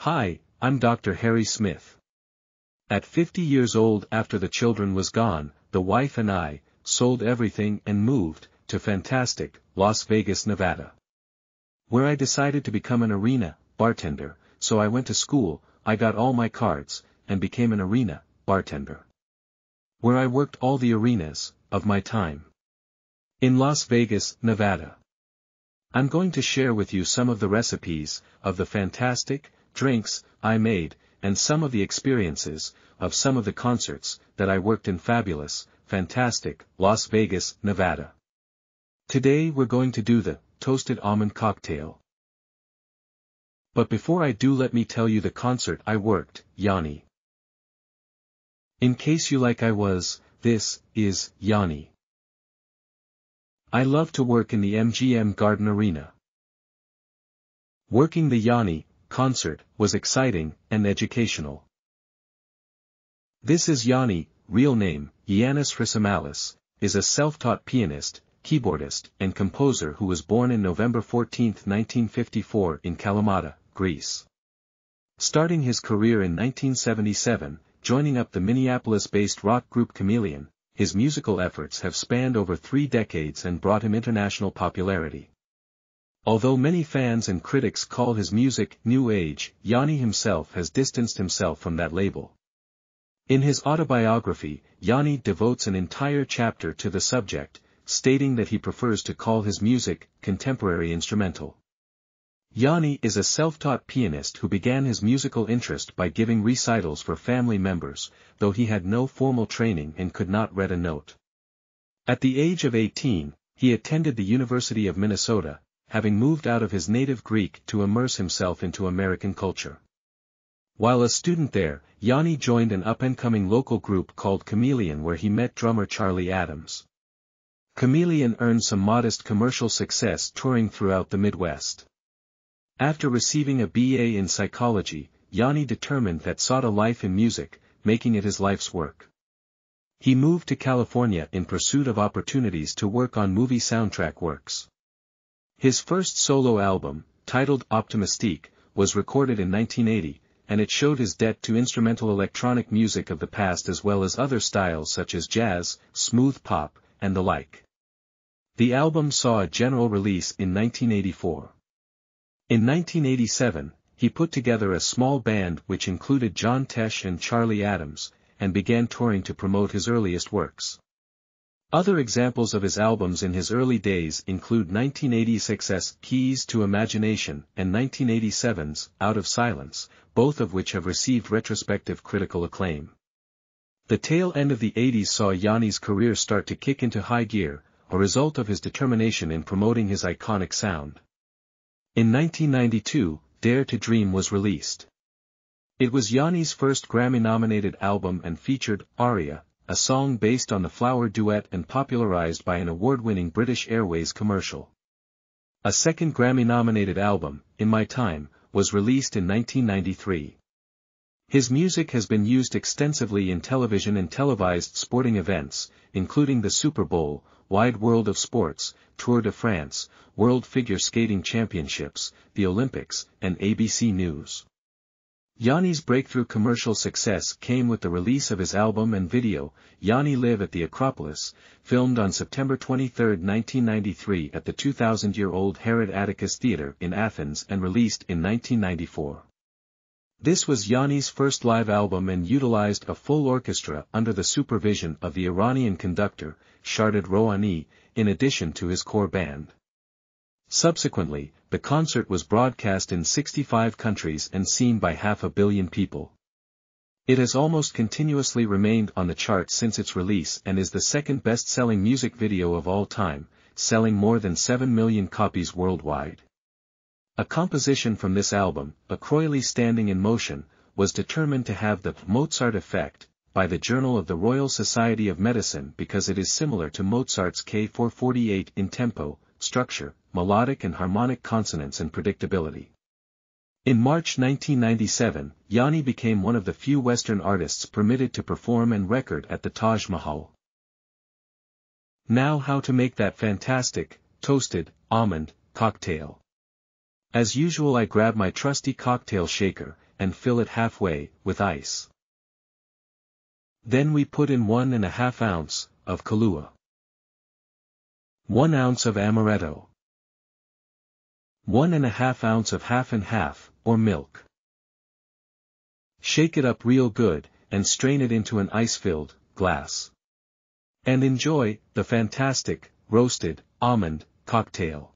Hi, I'm Dr. Harry Smith. At 50 years old, after the children was gone, the wife and I sold everything and moved to fantastic Las Vegas, Nevada, where I decided to become an arena bartender. So I went to school, I got all my cards, and became an arena bartender, where I worked all the arenas of my time in Las Vegas, Nevada. I'm going to share with you some of the recipes of the fantastic drinks I made, and some of the experiences of some of the concerts that I worked in fabulous, fantastic Las Vegas, Nevada. Today we're going to do the toasted almond cocktail. But before I do, let me tell you the concert I worked, Yanni. In case you like I was, this is Yanni. I love to work in the MGM Garden Arena. Working the Yanni concert was exciting and educational. This is Yanni, real name, Yiannis Chrysamalis, is a self-taught pianist, keyboardist, and composer who was born in November 14, 1954 in Kalamata, Greece. Starting his career in 1977, joining up the Minneapolis-based rock group Chameleon, his musical efforts have spanned over 3 decades and brought him international popularity. Although many fans and critics call his music New Age, Yanni himself has distanced himself from that label. In his autobiography, Yanni devotes an entire chapter to the subject, stating that he prefers to call his music contemporary instrumental. Yanni is a self-taught pianist who began his musical interest by giving recitals for family members, though he had no formal training and could not read a note. At the age of 18, he attended the University of Minnesota, having moved out of his native Greek to immerse himself into American culture. While a student there, Yanni joined an up-and-coming local group called Chameleon, where he met drummer Charlie Adams. Chameleon earned some modest commercial success touring throughout the Midwest. After receiving a BA in psychology, Yanni determined that sought a life in music, making it his life's work. He moved to California in pursuit of opportunities to work on movie soundtrack works. His first solo album, titled Optimistique, was recorded in 1980, and it showed his debt to instrumental electronic music of the past as well as other styles such as jazz, smooth pop, and the like. The album saw a general release in 1984. In 1987, he put together a small band which included John Tesh and Charlie Adams, and began touring to promote his earliest works. Other examples of his albums in his early days include 1986's Keys to Imagination and 1987's Out of Silence, both of which have received retrospective critical acclaim. The tail end of the 80s saw Yanni's career start to kick into high gear, a result of his determination in promoting his iconic sound. In 1992, Dare to Dream was released. It was Yanni's first Grammy-nominated album and featured Aria, a song based on the Flower duet and popularized by an award-winning British Airways commercial. A second Grammy-nominated album, In My Time, was released in 1993. His music has been used extensively in television and televised sporting events, including the Super Bowl, Wide World of Sports, Tour de France, World Figure Skating Championships, the Olympics, and ABC News. Yanni's breakthrough commercial success came with the release of his album and video, Yanni Live at the Acropolis, filmed on September 23, 1993 at the 2,000-year-old Herod Atticus Theatre in Athens and released in 1994. This was Yanni's first live album and utilized a full orchestra under the supervision of the Iranian conductor, Shardad Rouhani, in addition to his core band. Subsequently, the concert was broadcast in 65 countries and seen by 500 million people. It has almost continuously remained on the charts since its release and is the second best-selling music video of all time, selling more than 7 million copies worldwide. A composition from this album, A Croily Standing in Motion, was determined to have the Mozart effect by the Journal of the Royal Society of Medicine because it is similar to Mozart's K448 in tempo, structure, melodic and harmonic consonance and predictability. In March 1997, Yanni became one of the few Western artists permitted to perform and record at the Taj Mahal. Now how to make that fantastic, toasted, almond, cocktail. As usual I grab my trusty cocktail shaker, and fill it halfway, with ice. Then we put in 1½ ounce, of Kahlua. 1 ounce of amaretto. 1½ ounce of half and half, or milk. Shake it up real good, and strain it into an ice-filled glass. And enjoy the fantastic roasted almond cocktail.